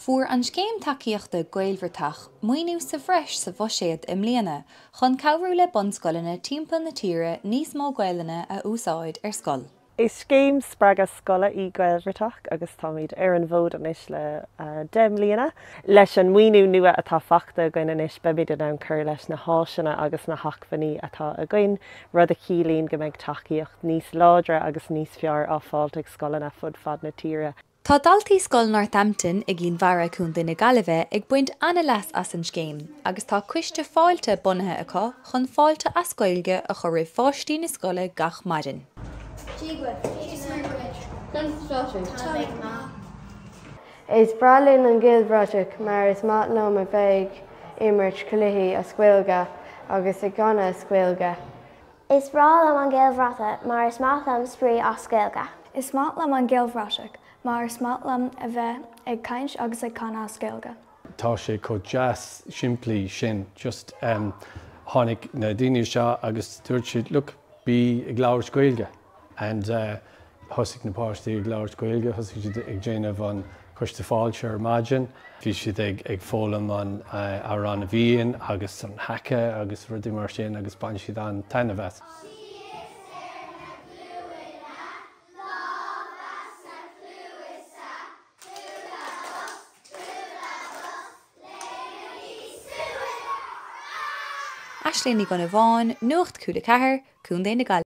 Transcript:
Fuair an scéim tacaíochta Gaelbhratach maoiniú sa bhreis sa mBuiséad im mbliana chun cabhraíonn le bunscoileanna timpeall na tíre níos mBuiséadna a úsáid Scoil. Is scéim spreagadh scoile í Gaelbhratach agus táid ar an bhód anis le 10 mbliana. Leis an maoiniú nua atá fachta gine inis beid an chur leis na háiseanna agus na hachfaní atá a gcuin rud a chiallaíonn go mbeidh tacaíocht níos láidre agus níos fearr á fáilte scoileanna fud fad na tíre. Tá daltaí Scoil Northampton ag gcín mhara chun duine Gailge ag buint anna leas as an scéim, agus tá cuiste fáilte bunathe acu chun fáilte a Gaeilge a chur raibh fáistí na scoile gach maidin. Is bralinn an Gaelbhratach mar is maitlam a bheith imirt cluichí a Gaeilge agus i gcona a Gaeilge. Is brallam an Gaelbhratach mar is maitlam sprí as Gaeilge. Is maitlam an Gaelbhratach mar is maitlam a bheith ag caint agus ag cana as Gaeilge. Tá sé chomh deas simplí sin just tháinig na daoine seo agus dúirt siad look bí ag labhairt Gaeilge and thosaigh na páistí ag labhairt Gaeilge, thosaigh siad ag déanamh an chuiste fáilte ar maidin, bhí siad ag fólam an ran a bhíon agus an haice agus rudaí mar sin agus bain siad an taine bheith. Aisling Ní Dhonnabháin, Nuacht Cúla4, Gaeilge.